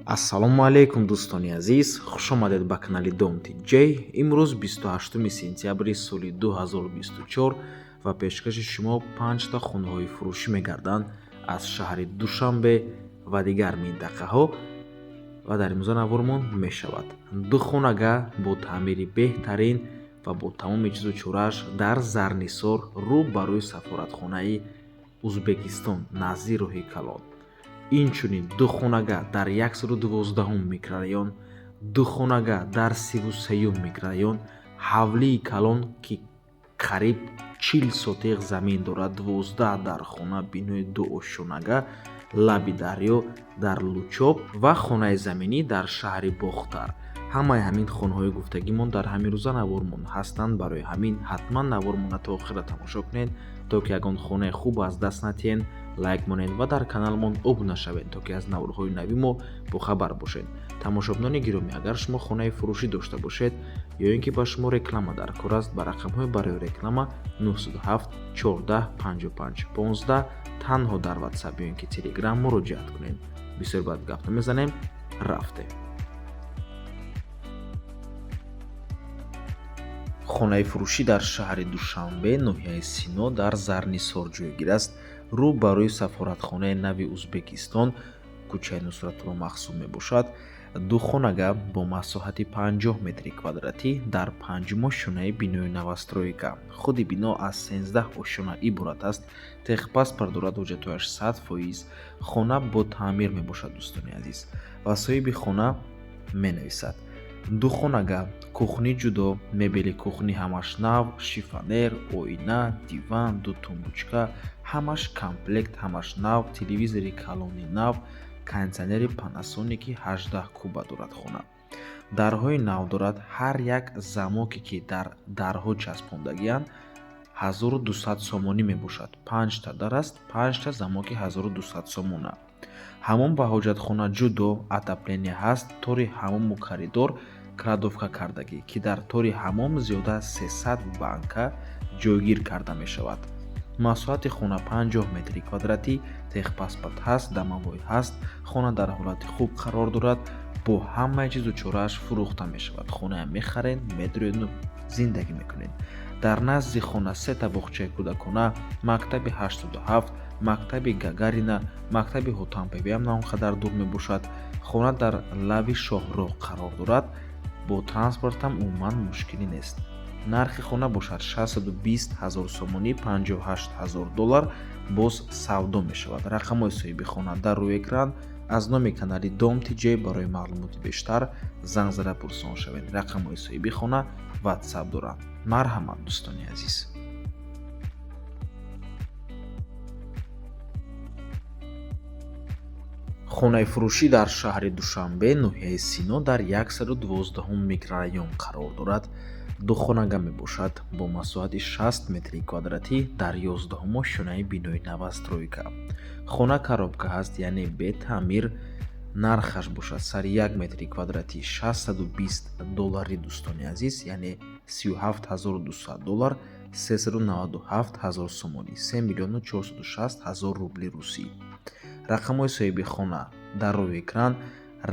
ассалому алайкум дӯстони азиз, хуш омадед ба канали Domti J. Имрӯз 28 сентябри соли 2024 ва пешкаши шумо 5 та хонаҳои фурӯшӣ мегарданд аз шаҳри Душанбе ва дигар минтақаҳо ва дар имрӯза навормон мешавад. Ду хонага бо таъмири беҳтарин ва бо тамоми чизу чорааш дар Зарнисор рӯ ба рӯи сафоратхонаи Узбекистон назди роҳи Калон. Инчунин ду хонага дар 112 микрорайон, ду хонага дар 33 микрорайон, ҳавлии Калон ки қариб 40 сотиқ замин дорад, 12 дар хона, бинои ду ошонага лаби дарё дар Лучоп ва хонаи заминӣ дар шаҳри Бохтар. ҳамаи ҳамин хонаҳои гуфтагимон дар ҳамин рӯза навормон ҳастанд. Барои ҳамин ҳатман навормона то охира тамошо кунед, то ки ягон хонаи хуб аз даст натиҳед, лайк монед ва дар каналмон обуна шавед, то ки аз наврҳои нави мо бохабар бошед. Тамошобинони гиромӣ, агар шумо хонаи фурӯшӣ дошта бошед ё ин ки ба шумо реклама дар кор аст, ба рақамҳои барои реклама 907 14 55 15 танҳо дар WhatsApp ё ин ки Telegram муроҷиат кунед. бисёр баъд гап намезанем, рафтем. хонаи фурӯшӣ дар шаҳри Душанбе, ноҳияи Сино дар Зарнисор ҷойгир аст. рӯ ба рӯи сафоратхонаи нави Узбекистон, кӯчаи Нусратулло махсуб мебошад. Ду хонага бо масоҳати 50 метри квадратӣ дар панҷум ошонаи бинои новостройка. худи бино аз 13 ошона иборат аст. Техпаспорт дорад, ҳуҷҷатҳояш 100%. хона бо таъмир мебошад. дӯстони азиз, ва соҳиби хона менависад: ду хонага, кухни ҷудо, мебели кухни ҳамаш нав, шифонер, оина, диван, ду тумбучка, ҳамаш комплект, ҳамаш нав, телевизори калони нав, кондитсионери Panasonic 18 куба дорад хона. Дарҳои нав дорад. ҳар як замоке ки дар дарҳо часпондагианд 1200 сомонӣ мебошад. 5 та дар аст, 5 та замоки 1200 сомона. ҳамом ва ҳоҷатхона ҷудо, отопление ҳаст. тори ҳамому коридор кладовка кардагӣ, ки дар тори ҳамом зиёда аз 300 банка ҷойгир карда мешавад. масоҳати хона 50 метри квадратӣ, техпаспорт ҳаст, домовой ҳаст. хона дар ҳолати хуб қарор дорад, бо ҳамаи чизу чорааш фурӯхта мешавад. хонаам мехаред, медуред, зиндагӣ мекунед. дар назди хона 3 та боғчаи кӯдакона, мактаби 87, мактаби Гагарина, мактаби Ҳутампеви ҳам на он қадар дур мебошад. хона дар лаби шоҳроҳ қарор дорад, бо транспортам умуман мушкилӣ нест. нархи хона бошад 620 000 сомонӣ, 58 000 доллар, боз савдо мешавад. рақамҳои соҳиби хона дар рӯи экран. аз номи канали Domti J барои маълумоти бештар занг зада пурсон шавед. рақамҳои соҳиби хона WhatsApp доранд. марҳамат дӯстони азиз. хонаи фурӯшӣ дар шаҳри Душанбе, ноҳияи Сино дар 112 микрорайон қарор дорад. ду хонага мебошад, бо масоҳати 60 метри квадратӣ дар 11 ошонаи бинои новостройка. хона коробка ҳаст, яъне бе таъмир. нархаш бошад сари 1 метри квадратӣ 620 доллари дӯстони азиз, яъне 37200 доллар, 397000 сомонӣ, 3 миллиону 460 000 рубли русӣ. рақамҳои соҳиби хона дар рӯи экран.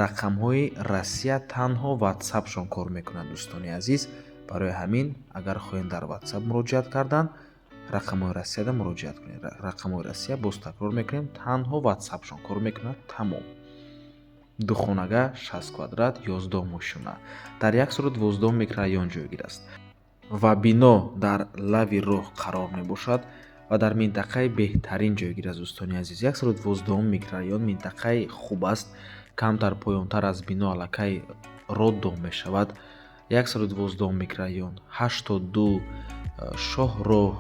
рақамҳои Россия танҳо WhatsApp-шон кор мекунад дӯстони азиз. барои ҳамин, агар хоҳед дар WhatsApp муроҷиат кардан, рақамҳои Россияда муроҷиат кунед. рақамҳои Россия боз такрор мекунем, танҳо WhatsApp-шон кор мекунад. тамом. ду хонага 60 квадрат, 11 мошина дар 112 микрорайон ҷойгир аст ва бино дар лави роҳ қарор мебошад ва дар минтақаи беҳтарин ҷойгир аст. дӯстони азиз, 112 микрорайон минтақаи хуб аст. камтар поёнтар аз бино аллакай роддом мешавад. 112 микрорайон, 82 шоҳроҳ,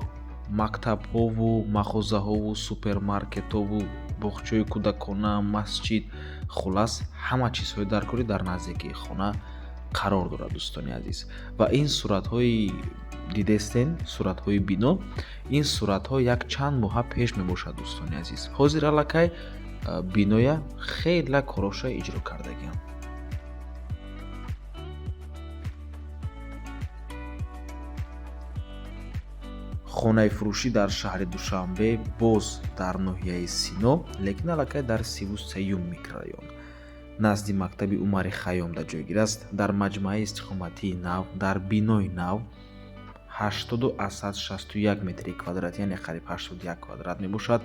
мактабҳову мағозаҳову супермаркетову боғчаи кӯдакона, масҷид, хулас ҳама чизҳои даркорӣ дар наздикии хона қарор дорад дӯстони азиз. ва ин суратҳои дидестен, суратҳои бино, ин суратҳо як чанд моҳа пеш мебошад дӯстони азиз. ҳозир аллакай биноя хеле короша иҷро кардагиам. хонаи фурӯшӣ дар шаҳри Душанбе, боз дар ноҳияи Сино, лекин аллакай дар 33 микрорайон. назди мактаби Умари Хайёмда ҷойгир аст. Дар маҷмӯаи истиқоматии нав дар бинои нав 80 асад 61 метри квадрат, яъне қариб 81 квадрат мебошад.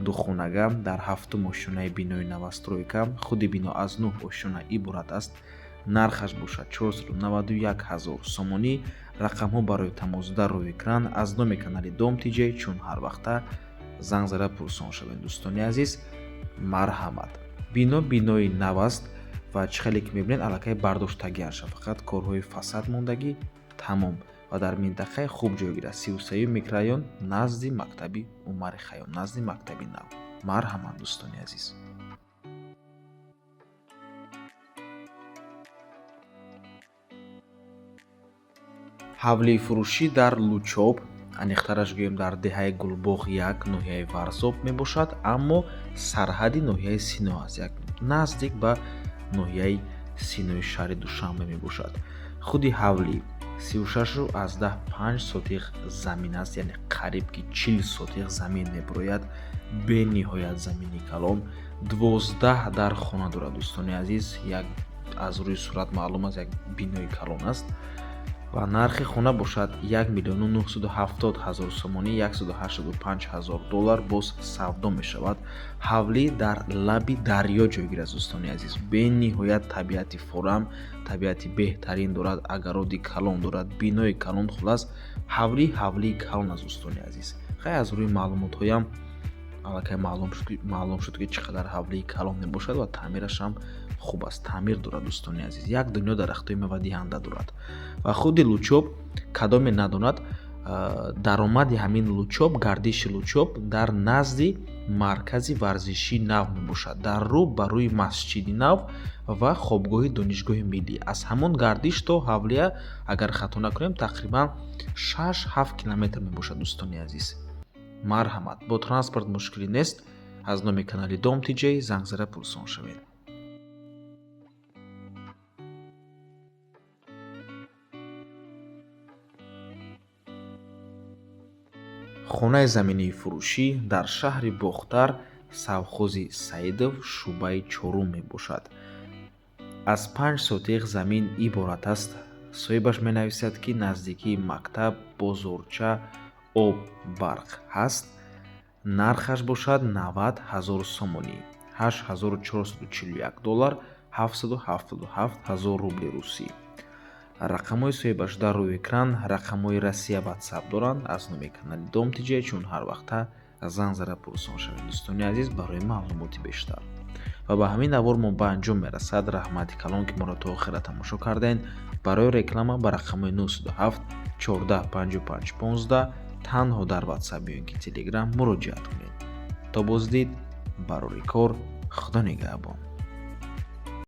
Духонага дар 7 ошӯнаи бинои новостройка. Худи бино аз 9 ошӯна иборат аст. Нархаш бошад 491 000 сомонӣ. Рақамҳо барои тамос дар рӯи экран. аз номи канали Дом Тиҷей чун ҳар вақта занг зада пурсон шавед. Дӯстони азиз, марҳамат. Бинои нав аст ва чӣ хеле ки мебинед аллакай бардоштагиаша, фақат корҳои фасад мондагӣ тамом ва дар минтақаи хуб ҷойгир аст. 33 микрорайон назди мактаби Умари Хайём, назди мактаби нав. Марҳамат дӯстони азиз. ҳавлии фурӯшӣ дар Лучоб, аниқтараш гӯем дар деҳаи Гулбоғ 1 ноҳияи Варзоб мебошад, аммо сарҳади ноҳияи Сино аст, як наздик ба ноҳияи Синои шаҳри Душанбе мебошад. Худи ҳавлӣ 36.5 сотиқ замин аст, яъне қариб ки 40 сотиқ замин мебарояд. Бениҳоят замини калон. 12 дар хона дорад дӯстони азиз. Як аз рӯи сурат маълум аст, як бинои калон аст ва нархи хона бошад 1 миллиону 970 000 сомонӣ, 185 000 доллар боз савдо мешавад. ҳавлӣ дар лаби дарё ҷойгир аст дӯстони азиз. Бениҳоят табиати форам, табиати беҳтарин дорад, агароди калон дорад, бинои калон. хулас ҳавлии калон аст дӯстони азиз. хай аз рӯи маълумотҳоям аллакай маълум шуд ки чӣ қадар ҳавлии калон мебошад ва таъмирашам хуб аст. таъмир дорад дӯстони азиз. Як дунё дарахтои мевадиҳанда дорад. ва худи Лучоб кадоме надонад, даромади ҳамин Лучоб, гардиши Лучоб дар назди маркази варзиши нав мебошад, дар рӯ ба рӯи масҷиди нав ва хобгоҳи донишгоҳи миллӣ. аз ҳамон гардиш то ҳавлия, агар хато накунем, тақрибан 6-7 километр мебошад дӯстони азиз. марҳамат. бо транспорт мушкилӣ нест. аз номи канали Дом Тиҷей занг зада пурсон шавед. хонаи заминии фурӯшӣ дар шаҳри Бохтар, совхози Саидов, шӯъбаи 4 мебошад. аз 5 сотиқ замин иборат аст. соҳибаш менависад ки наздикии мактаб, бозорча, об, барқ ҳаст. нархаш бошад 90 000 сомонӣ, 8441 доллар, 777 000 рубли русӣ. рақамҳои соҳибаш дар рӯи экран. рақамҳои Россия WhatsApp доранд. аз номи канали Дом Тиҷей чун ҳар вақта занг зада пурсон шавед дӯстони азиз барои маълумоти бештар. ва ба ҳамин навор мо ба анҷом мерасад. раҳмати калон ки моро то охира тамошо кардаен. барои реклама ба рақамҳои 907 14 55 15 танҳо дар WhatsApp ё ин ки Telegram муроҷиат кунед. то боздид, барори кор. худо нигаҳбон.